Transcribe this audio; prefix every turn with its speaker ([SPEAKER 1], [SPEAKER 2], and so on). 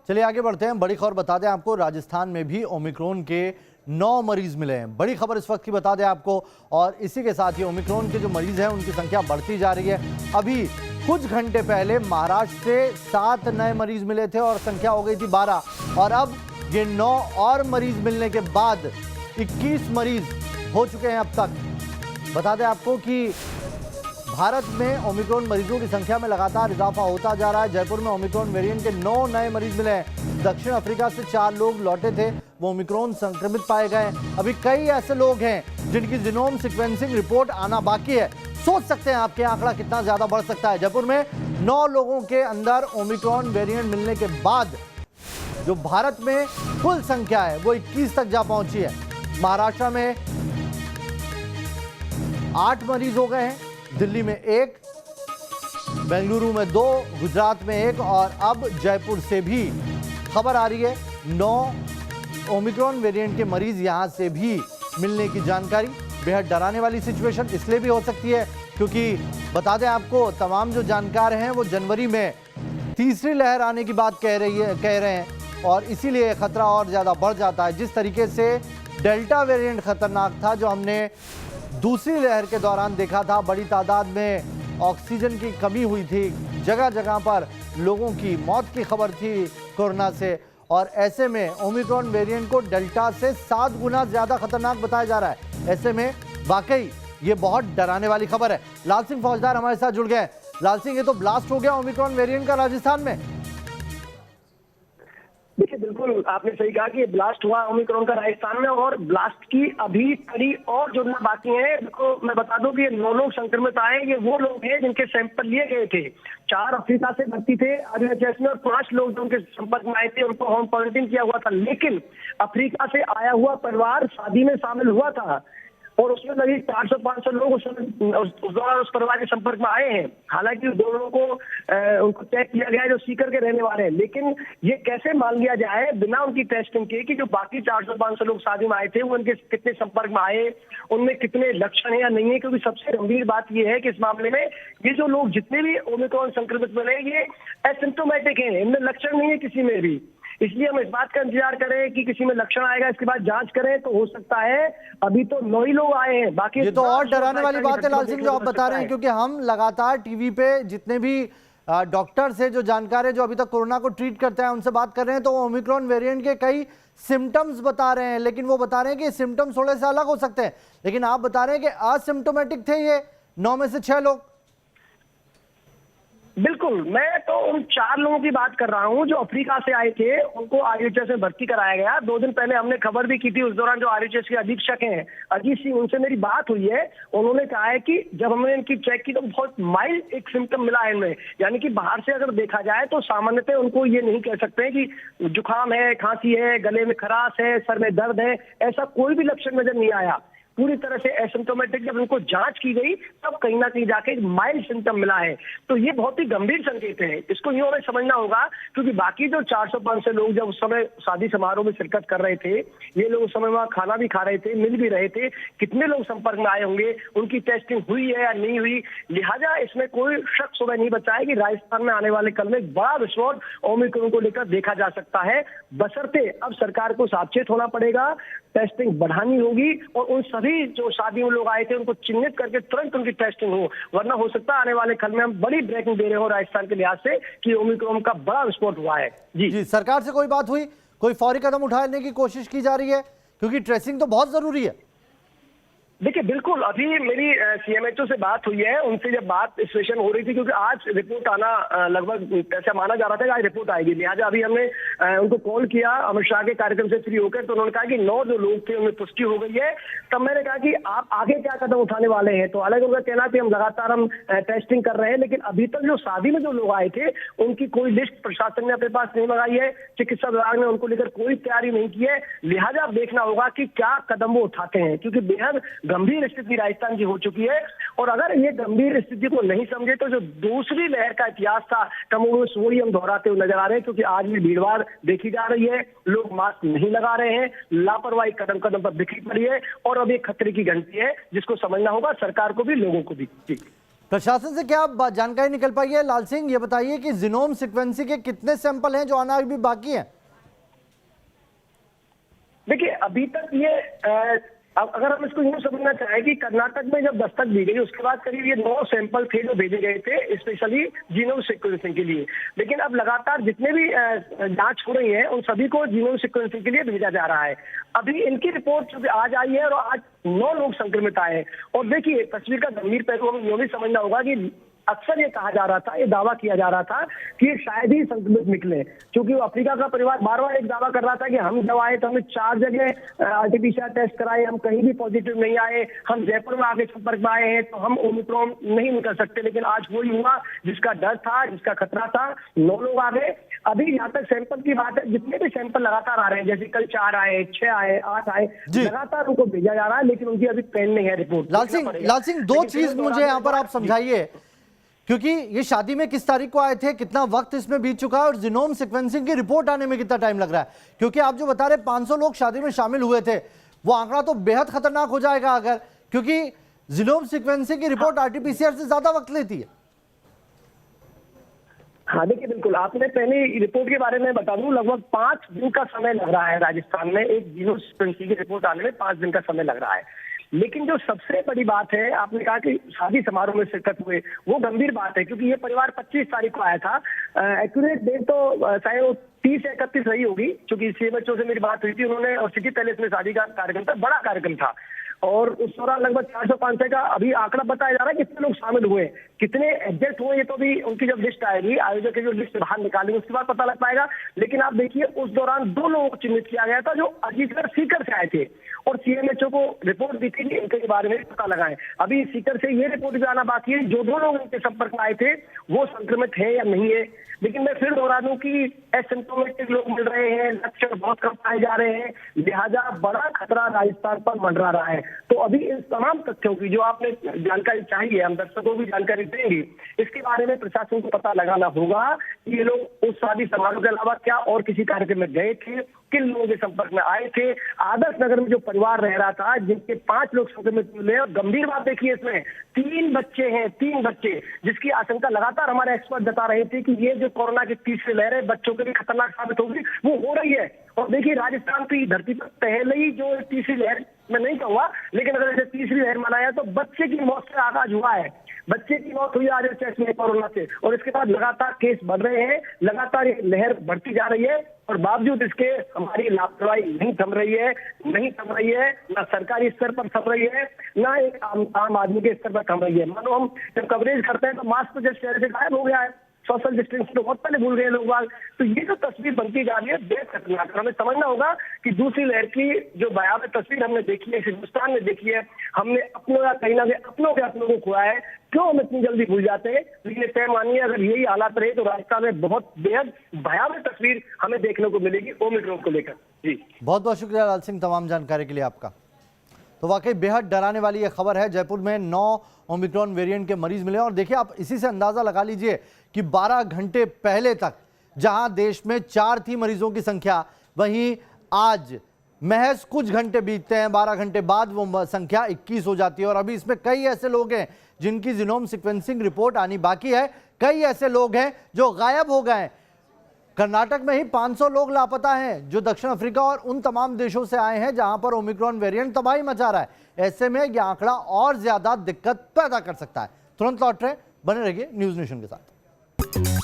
[SPEAKER 1] चलिए आगे बढ़ते हैं। बड़ी खबर बता दें आपको, राजस्थान में भी ओमिक्रॉन के 9 मरीज मिले हैं। बड़ी खबर इस वक्त की बता दें आपको, और इसी के साथ ही ओमिक्रॉन के जो मरीज हैं उनकी संख्या बढ़ती जा रही है। अभी कुछ घंटे पहले महाराष्ट्र से 7 नए मरीज मिले थे और संख्या हो गई थी 12, और अब ये 9 और मरीज मिलने के बाद 21 मरीज हो चुके हैं अब तक। बता दें आपको कि भारत में ओमिक्रॉन मरीजों की संख्या में लगातार इजाफा होता जा रहा है। जयपुर में ओमिक्रॉन वेरिएंट के 9 नए मरीज मिले हैं। दक्षिण अफ्रीका से 4 लोग लौटे थे, वो ओमिक्रॉन संक्रमित पाए गए। अभी कई ऐसे लोग हैं जिनकी जीनोम सीक्वेंसिंग रिपोर्ट आना बाकी है। सोच सकते हैं आपके आंकड़ा कितना ज्यादा बढ़ सकता है। जयपुर में 9 लोगों के अंदर ओमिक्रॉन वेरिएंट मिलने के बाद जो भारत में कुल संख्या है वो 21 तक जा पहुंची है। महाराष्ट्र में 8 मरीज हो गए हैं, दिल्ली में 1, बेंगलुरु में 2, गुजरात में 1, और अब जयपुर से भी खबर आ रही है 9 ओमिक्रॉन वेरिएंट के मरीज यहां से भी मिलने की जानकारी। बेहद डराने वाली सिचुएशन इसलिए भी हो सकती है क्योंकि बता दें आपको, तमाम जो जानकार हैं वो जनवरी में तीसरी लहर आने की बात कह रहे हैं, और इसीलिए खतरा और ज्यादा बढ़ जाता है। जिस तरीके से डेल्टा वेरिएंट खतरनाक था जो हमने दूसरी लहर के दौरान देखा था, बड़ी तादाद में ऑक्सीजन की कमी हुई थी, जगह जगह पर लोगों की मौत की खबर थी कोरोना से, और ऐसे में ओमिक्रॉन वेरिएंट को डेल्टा से 7 गुना ज्यादा खतरनाक बताया जा रहा है। ऐसे में वाकई ये बहुत डराने वाली खबर है। लाल सिंह फौजदार हमारे साथ जुड़ गए। लाल सिंह, ये तो ब्लास्ट हो गया ओमिक्रॉन वेरिएंट का राजस्थान में।
[SPEAKER 2] देखिए, बिल्कुल आपने सही कहा कि ये ब्लास्ट हुआ ओमिक्रॉन का राजस्थान में, और ब्लास्ट की अभी कड़ी और जुड़ना बाकी है। देखो, मैं बता दूं कि ये 9 लोग संक्रमित आए, ये वो लोग हैं जिनके सैंपल लिए गए थे। 4 अफ्रीका से भर्ती थे आरएचएस में, और 5 लोग जो उनके संपर्क में आए थे उनको होम क्वारंटीन किया हुआ था। लेकिन अफ्रीका से आया हुआ परिवार शादी में शामिल हुआ था और उसमें लगी 400-500 लोग उस दौरान उस परिवार के संपर्क में आए हैं। हालांकि 2 लोगों को उनको चेक किया गया है जो सीकर के रहने वाले हैं, लेकिन ये कैसे मान लिया जाए बिना उनकी टेस्टिंग के कि जो बाकी 400-500 लोग शादी में आए थे वो उनके कितने संपर्क में आए, उनमें कितने लक्षण है या नहीं है। क्योंकि सबसे गंभीर बात यह है कि इस मामले में ये जो लोग जितने भी ओमिक्रॉन संक्रमित मिले ये एसिम्प्टोमेटिक हैं, इनमें लक्षण नहीं है किसी में भी। इसलिए हम इस बात का इंतजार करें कि किसी में लक्षण आएगा, इसके बाद जांच करें तो हो सकता है। अभी तो 9 ही लोग आए हैं, बाकी
[SPEAKER 1] ये तो और डराने वाली बात है लाल सिंह जो आप बता रहे हैं, क्योंकि हम लगातार टीवी पे जितने भी डॉक्टर्स हैं, जो जानकार है, जो अभी तक कोरोना को ट्रीट करते हैं, उनसे बात कर रहे हैं तो ओमिक्रॉन वेरिएंट के कई सिम्टम्स बता रहे हैं, लेकिन वो बता रहे हैं कि सिम्टम्स थोड़े से अलग हो सकते हैं। लेकिन आप बता रहे हैं कि असिम्टोमेटिक थे ये 9 में से 6 लोग।
[SPEAKER 2] बिल्कुल, मैं तो उन 4 लोगों की बात कर रहा हूं जो अफ्रीका से आए थे, उनको आरएचएस में भर्ती कराया गया। 2 दिन पहले हमने खबर भी की थी, उस दौरान जो आरएचएस के अधीक्षक हैं अजीत सिंह, उनसे मेरी बात हुई है। उन्होंने कहा है कि जब हमने इनकी चेक की तो बहुत माइल्ड एक सिम्टम मिला है इनमें, यानी कि बाहर से अगर देखा जाए तो सामान्यतः उनको ये नहीं कह सकते कि जुकाम है, खांसी है, गले में खराश है, सर में दर्द है, ऐसा कोई भी लक्षण नजर नहीं आया। पूरी तरह से एसिम्प्टोमेटिक जब उनको जांच की गई तब कहीं ना कहीं जाके माइल्ड सिम्टम मिला है। तो ये बहुत ही गंभीर संकेत है, इसको यूं हमें समझना होगा। क्योंकि बाकी जो 400-500 लोग जब उस समय शादी समारोह में शिरकत कर रहे थे, ये लोग उस समय वहां खाना भी खा रहे थे, मिल भी रहे थे, कितने लोग संपर्क में आए होंगे, उनकी टेस्टिंग हुई है या नहीं हुई। लिहाजा इसमें कोई शक सुबह नहीं बचा है कि राजस्थान में आने वाले कल में एक बड़ा विस्फोट ओमिक्रॉन को लेकर देखा जा सकता है। बशर्ते अब सरकार को सावचेत होना पड़ेगा, टेस्टिंग बढ़ानी होगी, और उन सभी जो शादी में लोग आए थे उनको चिन्हित करके तुरंत उनकी टेस्टिंग हो, वरना हो सकता है आने वाले कल में हम बड़ी ब्रेकिंग दे रहे हो राजस्थान के लिहाज से कि ओमिक्रॉन का बड़ा विस्फोट हुआ है। जी,
[SPEAKER 1] सरकार से कोई बात हुई, कोई फौरी कदम उठाने की कोशिश की जा रही है, क्योंकि ट्रेसिंग तो बहुत जरूरी है।
[SPEAKER 2] देखिए, बिल्कुल अभी मेरी सीएमएचओ से बात हुई है, उनसे जब बात सिचुएशन हो रही थी, क्योंकि आज रिपोर्ट आना लगभग ऐसा माना जा रहा था कि आज रिपोर्ट आएगी। लिहाजा अभी हमने उनको कॉल किया अमित शाह के कार्यक्रम से फ्री होकर, तो उन्होंने कहा कि 9 जो लोग थे उनमें पुष्टि हो गई है। तब मैंने कहा कि आप आगे क्या कदम उठाने वाले हैं, तो अलग उनका कहना कि हम लगातार टेस्टिंग कर रहे हैं, लेकिन अभी तक जो शादी में जो लोग आए थे उनकी कोई लिस्ट प्रशासन ने अपने पास नहीं मंगाई है, चिकित्सा विभाग ने उनको लेकर कोई तैयारी नहीं की है। लिहाजा अब देखना होगा कि क्या कदम वो उठाते हैं, क्योंकि बेहद गंभीर स्थिति राजस्थान की हो चुकी है। और अगर ये गंभीर स्थिति को नहीं समझे तो जो दूसरी लहर का इतिहास था कमोबेश वही हम दोहराते हुए नजर आ रहे हैं। क्योंकि आज भी भीड़भाड़ देखी जा रही है, लोग मास्क नहीं लगा रहे हैं, लापरवाही कदम कदम पर बिखरी पड़ी है, और अब एक खतरे की घंटी है जिसको समझना होगा सरकार को भी, लोगों को भी।
[SPEAKER 1] प्रशासन से क्या जानकारी निकल पाई है? लाल सिंह, ये बताइए कि जीनोम सीक्वेंसिंग के कितने सैंपल हैं जो आना अभी बाकी है?
[SPEAKER 2] देखिए, अभी तक ये अगर हम इसको यूं समझना चाहें कि कर्नाटक में जब दस्तक दी गई उसके बाद करीब ये 9 सैंपल थे जो भेजे गए थे स्पेशली जीनोम सीक्वेंसिंग के लिए। लेकिन अब लगातार जितने भी जांच हो रही है उन सभी को जीनोम सीक्वेंसिंग के लिए भेजा जा रहा है। अभी इनकी रिपोर्ट जो आज आई है और आज 9 लोग संक्रमित आए हैं। और देखिए, तस्वीर का गंभीर पहलू हमें यूं भी समझना होगा कि अक्सर ये कहा जा रहा था, ये दावा किया जा रहा था कि ये शायद ही संक्रमित निकले, क्योंकि अफ्रीका का परिवार बार बार एक दावा कर रहा था कि हम जब आए तो हमने 4 जगह आरटीपीसीआर टेस्ट कराए, हम कहीं भी पॉजिटिव नहीं आए, हम जयपुर में आगे संपर्क में आए हैं तो हम ओमिक्रॉन नहीं निकल सकते। लेकिन आज वही हुआ जिसका डर था, जिसका खतरा था, 9 लोग आ गए। अभी यहाँ तक सैंपल की बात है, जितने भी सैंपल लगातार आ रहे हैं, जैसे कल 4 आए, 6 आए, 8 आए, लगातार उनको भेजा जा रहा है, लेकिन उनकी अभी पेंडिंग है रिपोर्ट।
[SPEAKER 1] लाल सिंह, 2 चीज मुझे यहाँ पर आप समझाइए, क्योंकि ये शादी में किस तारीख को आए थे, कितना वक्त इसमें बीत चुका है और जीनोम सीक्वेंसिंग की रिपोर्ट आने में कितना टाइम लग रहा है? क्योंकि आप जो बता रहे 500 लोग शादी में शामिल हुए थे, वो आंकड़ा तो बेहद खतरनाक हो जाएगा अगर, क्योंकि जीनोम सीक्वेंसिंग की रिपोर्ट आरटीपीसीआर से ज्यादा वक्त लेती है।
[SPEAKER 2] हाँ, देखिए, बिल्कुल आपने पहले रिपोर्ट के बारे में बता दूं, लगभग 5 दिन का समय लग रहा है राजस्थान में एक जीनोम सीक्वेंसिंग की रिपोर्ट आने में 5 दिन का समय लग रहा है। लेकिन जो सबसे बड़ी बात है, आपने कहा कि शादी समारोह में शिरकत हुए, वो गंभीर बात है, क्योंकि ये परिवार 25 तारीख को आया था। एक्यूरेट डेट तो शायद वो 30 या 31 रही होगी, क्योंकि CM से मेरी बात हुई थी उन्होंने, और सिटी पैलेस में शादी का कार्यक्रम था, बड़ा कार्यक्रम था। और उस दौरान लगभग 400-500 का अभी आंकड़ा बताया जा रहा है कितने लोग शामिल हुए, कितने एग्जैक्ट हुए, ये तो भी उनकी जब लिस्ट आएगी, आयोजक की जो लिस्ट बाहर निकालेंगे उसके बाद पता लग पाएगा। लेकिन आप देखिए, उस दौरान 2 लोगों को चिन्हित किया गया था जो अजीतगढ़ सीकर से आए थे और CMHO को रिपोर्ट दी थी कि इनके बारे में पता लगाएं। अभी सीकर से ये रिपोर्ट भी आना बाकी है, जो 2 लोग इनके संपर्क में आए थे वो संक्रमित है या नहीं है। लेकिन मैं फिर दोहरा दूं कि एसिम्प्टोमेटिक लोग मिल रहे हैं, लक्षण बहुत कम पाए जा रहे हैं, लिहाजा बड़ा खतरा राजस्थान पर मंडरा रहा है। तो अभी इन तमाम तथ्यों की जो आपने जानकारी चाहिए, हम दर्शकों को भी जानकारी देंगे, इसके बारे में प्रशासन को पता लगाना होगा कि ये लोग उस शादी समारोह के अलावा क्या और किसी कार्यक्रम में गए थे, किन लोगों के संपर्क में आए थे। आदर्श नगर में जो परिवार रह रहा था, जिनके 5 लोग संक्रमित मिले, और गंभीर बात देखिए इसमें 3 बच्चे हैं, 3 बच्चे, जिसकी आशंका लगातार हमारे एक्सपर्ट बता रहे थे कि ये जो कोरोना की तीसरी लहर है बच्चों के लिए खतरनाक साबित होगी, वो हो रही है। और देखिए, राजस्थान की धरती पर पहले ही जो तीसरी लहर, मैं नहीं कहूंगा, लेकिन अगर ऐसे तीसरी लहर मनाया तो बच्चे की मौत से आगाज हुआ है, बच्चे की मौत हुई आज में कोरोना से, और इसके बाद लगातार केस बढ़ रहे हैं, लगातार ये लहर बढ़ती जा रही है, और बावजूद इसके हमारी लापरवाही नहीं थम रही है, ना सरकारी स्तर पर थम रही है, ना एक आम आदमी के स्तर पर थम रही है। मानो हम जब कवरेज करते हैं तो मास्क तो जब चेहरे से गायब हो गया है, सोशल डिस्टेंसिंग तो बहुत पहले भूल गए लोग बाग। तो ये जो तस्वीर बनती जा रही है बेहद खतरनाक, हमें समझना होगा कि दूसरी लहर की जो भयावह तस्वीर हमने देखी है, हिंदुस्तान में देखी है, हमने अपनों या कहीं ना कहीं अपनों को खोया है, क्यों हम इतनी जल्दी भूल जाते हैं। लेकिन तय मानिए, अगर यही हालात रहे तो राजस्थान में बहुत बेहद भयावह तस्वीर हमें देखने को मिलेगी ओमिक्रॉन को लेकर। जी,
[SPEAKER 1] बहुत बहुत शुक्रिया लाल सिंह तमाम जानकारी के लिए आपका। तो वाकई बेहद डराने वाली ये खबर है। जयपुर में 9 ओमिक्रॉन वेरिएंट के मरीज मिले और देखिए, आप इसी से अंदाज़ा लगा लीजिए कि 12 घंटे पहले तक जहां देश में 4 थी मरीजों की संख्या, वहीं आज महज कुछ घंटे बीतते हैं, 12 घंटे बाद वो संख्या 21 हो जाती है। और अभी इसमें कई ऐसे लोग हैं जिनकी जीनोम सीक्वेंसिंग रिपोर्ट आनी बाकी है, कई ऐसे लोग हैं जो गायब हो गए। कर्नाटक में ही 500 लोग लापता हैं जो दक्षिण अफ्रीका और उन तमाम देशों से आए हैं जहां पर ओमिक्रॉन वेरिएंट तबाही मचा रहा है। ऐसे में यह आंकड़ा और ज्यादा दिक्कत पैदा कर सकता है। तुरंत लौट रहे, बने रहिए न्यूज़ नेशन के साथ।